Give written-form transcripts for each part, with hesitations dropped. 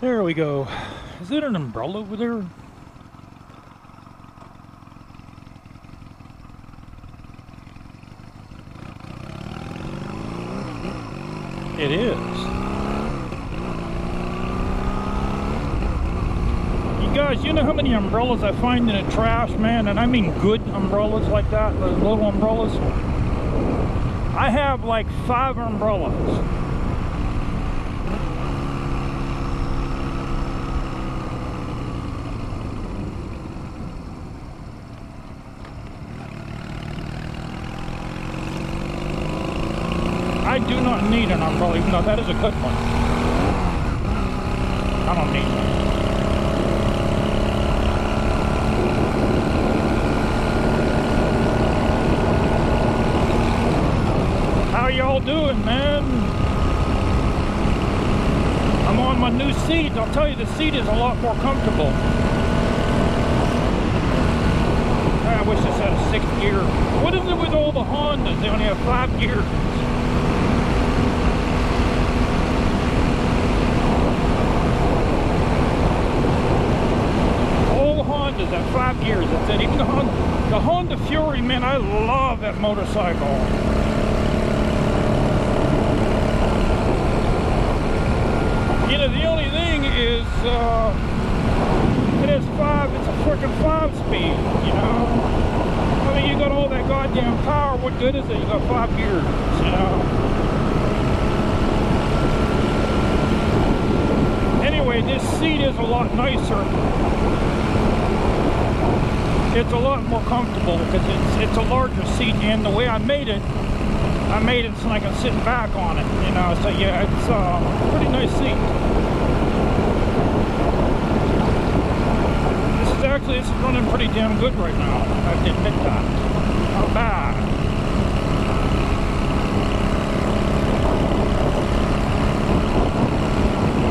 There we go. Is it an umbrella over there? It is. You guys, you know how many umbrellas I find in the trash, man? And I mean good umbrellas like that, the little umbrellas. I have like 5 umbrellas. I do not need an umbrella, even though that is a good one. I don't need one. How y'all doing, man? I'm on my new seat. I'll tell you, the seat is a lot more comfortable. I wish this had a 6th gear. What is it with all the Hondas? They only have 5 gears. Hondas at 5 gears. That's it. Even the Honda Fury, man, I love that motorcycle. You know, the only thing is, it has 5. It's a freaking 5-speed. You know, I mean, you got all that goddamn power. What good is it? You got 5 gears. You know. Anyway, this seat is a lot nicer. It's a lot more comfortable because it's a larger seat, and the way I made it so I can sit back on it, you know. So yeah, it's a pretty nice seat. This is running pretty damn good right now. I have to admit that. Not bad.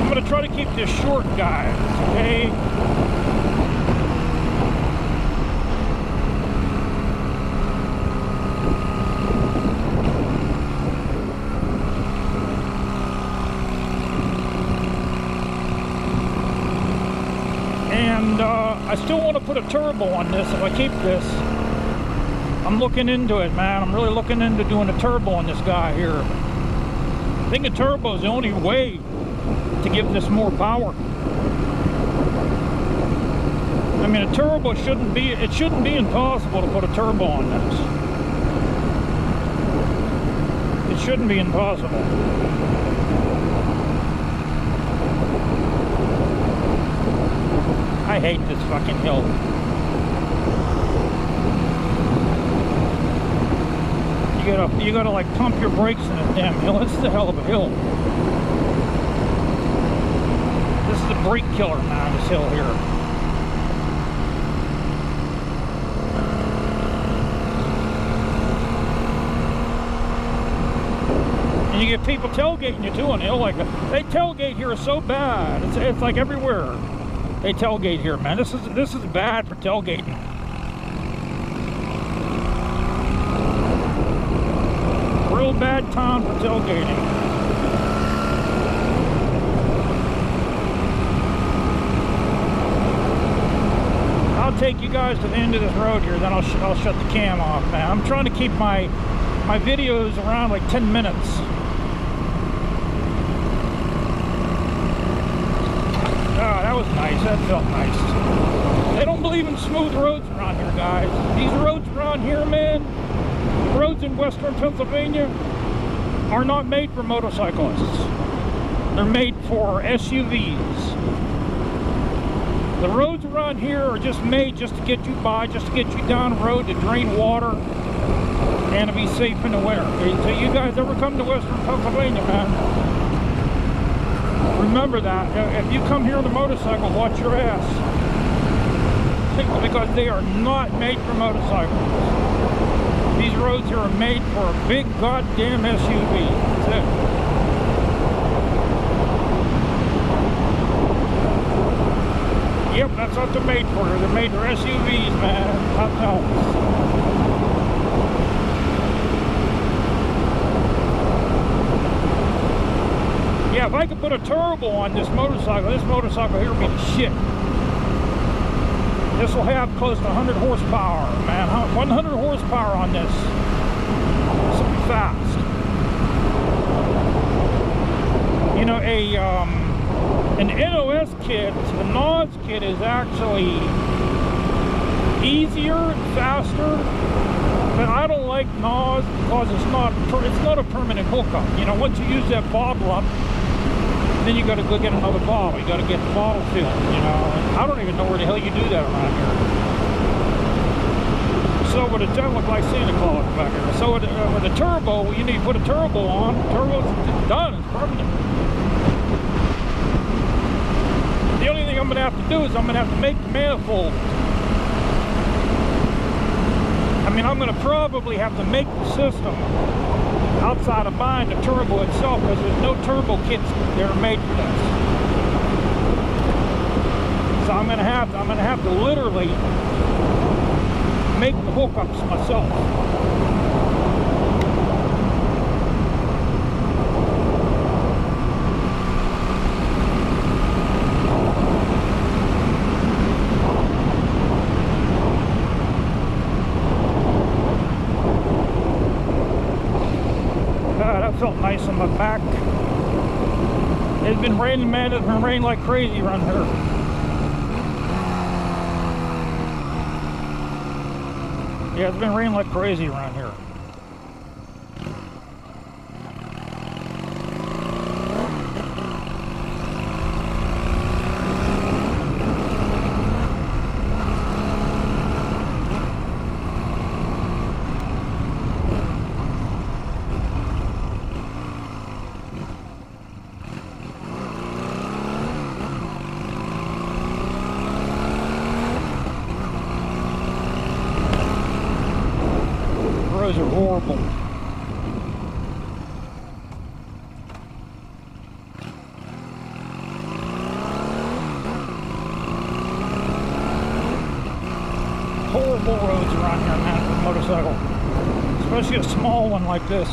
I'm gonna try to keep this short, guys. Okay. And I still want to put a turbo on this. If I keep this, I'm looking into it, man. I'm really looking into doing a turbo on this guy here. I think a turbo is the only way to give this more power. I mean, a turbo shouldn't be impossible to put a turbo on this. It shouldn't be impossible. I hate this fucking hill. You gotta like pump your brakes in this damn hill. This is a hell of a hill. This is a brake killer, man, this hill here. And you get people tailgating you too on the hill like that. They tailgate here so bad. It's like everywhere. They tailgate here, man. This is bad for tailgating. Real bad time for tailgating. I'll take you guys to the end of this road here, then I'll shut the cam off, man. I'm trying to keep my videos around like 10 minutes. That was nice. That felt nice. They don't believe in smooth roads around here, guys. These roads around here, man, the roads in western Pennsylvania are not made for motorcyclists. They're made for SUVs. The roads around here are just made just to get you by, just to get you down the road, to drain water, and to be safe in the winter. Okay? So you guys ever come to western Pennsylvania, man, remember that. If you come here on a motorcycle, watch your ass. Because they are not made for motorcycles. These roads here are made for a big goddamn SUV. That's it. Yep, that's what they're made for. They're made for SUVs, man. Nothing else. Yeah, if I could put a turbo on this motorcycle here would be the shit. This will have close to 100 horsepower, man. 100 horsepower on this. This will be fast. You know, an NOS kit, the NOS kit is actually easier and faster, but I don't like NOS because it's not a permanent hookup. You know, once you use that bottle up, then you got to go get another bottle. You got to get the bottle filled. You know, and I don't even know where the hell you do that around here. So with a look like Santa Claus back here. So with a turbo, you need to put a turbo on. Turbo's done. It's permanent. The only thing I'm going to have to do is I'm going to have to make the manifold. I mean, I'm going to probably have to make the system outside of buying the turbo itself, because there's no turbo kits that are made for this. So I'm going to have to literally make the hookups myself. Felt nice on my back. It's been raining, man. It's been raining like crazy around here. Yeah, it's been raining like crazy around here. Roads are horrible. Horrible roads around here, man, for a motorcycle. Especially a small one like this.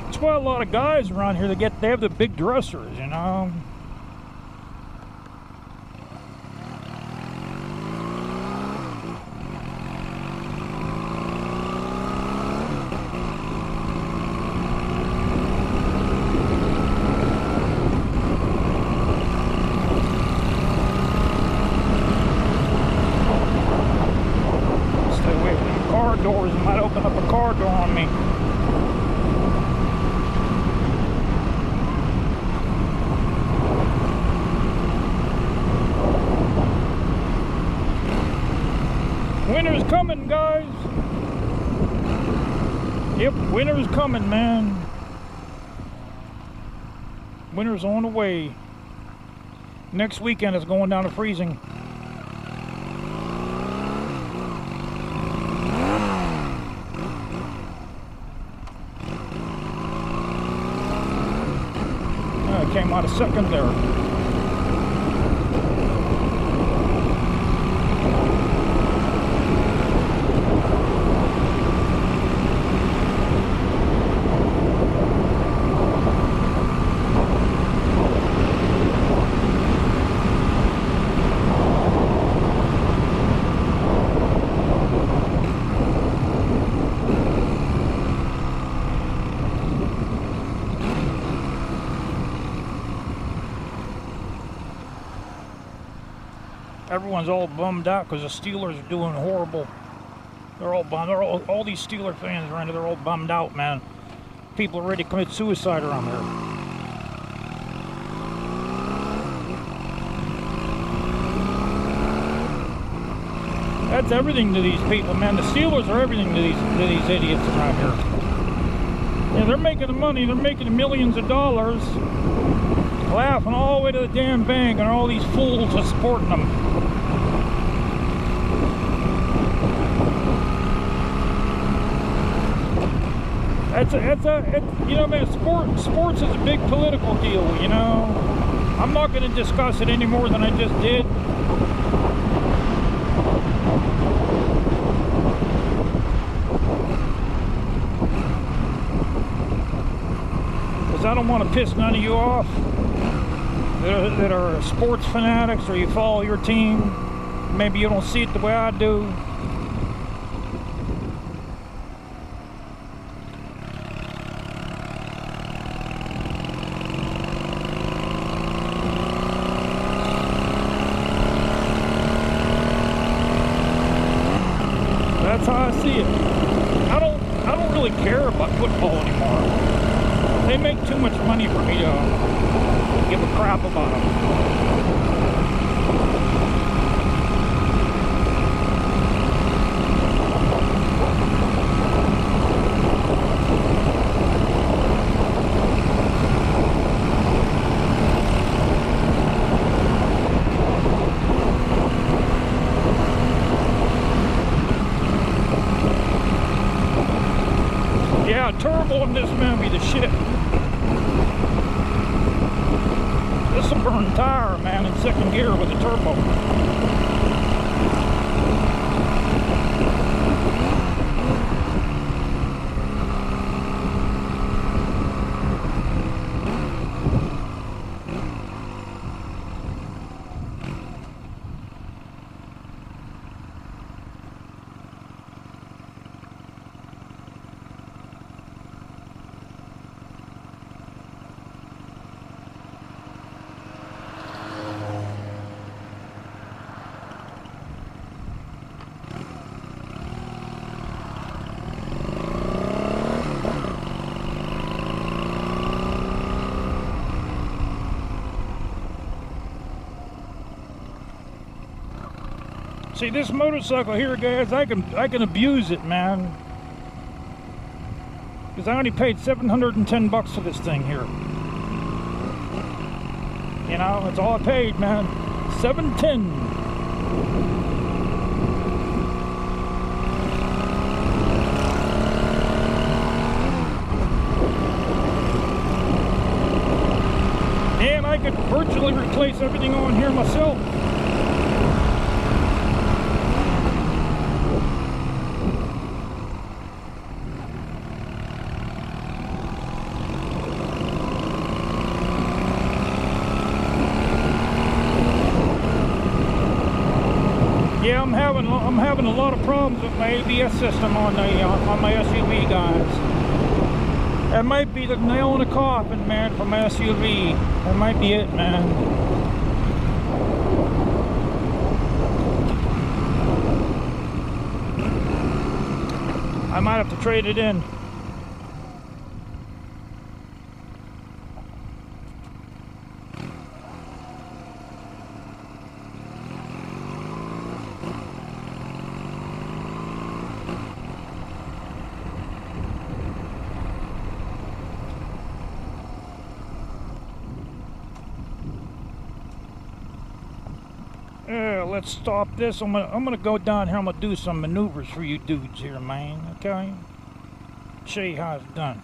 That's why a lot of guys around here, they have the big dressers, you know. Doors and might open up a car door on me. Winter's coming, guys. Yep, winter's coming, man. Winter's on the way. Next weekend it's going down to freezing. Came out a second there. Everyone's all bummed out because the Steelers are doing horrible. They're all bummed. All these Steeler fans around here, they're all bummed out, man. People are ready to commit suicide around here. That's everything to these people, man. The Steelers are everything to these idiots around here. Yeah, they're making the money. They're making millions of dollars, laughing all the way to the damn bank, and all these fools are supporting them. You know, man, sports is a big political deal, you know. I'm not going to discuss it any more than I just did. because I don't want to piss none of you off that are sports fanatics, or you follow your team. Maybe you don't see it the way I do. That's how I see it. I don't really care about football anymore. They make too much money for me to give a crap about them. Yeah, turbo in this movie, the shit. This is a burn tire, man, in second gear with a turbo. See, this motorcycle here, guys, I can abuse it, man. Because I only paid $710 for this thing here. You know, that's all I paid, man. $710. And I could virtually replace everything on here myself. Yeah, I'm having a lot of problems with my ABS system on my SUV, guys. That might be the nail in the coffin, man, for my SUV. That might be it, man. I might have to trade it in. Let's stop this. I'm gonna go down here. I'm gonna do some maneuvers for you dudes here, man. Okay? Show you how it's done.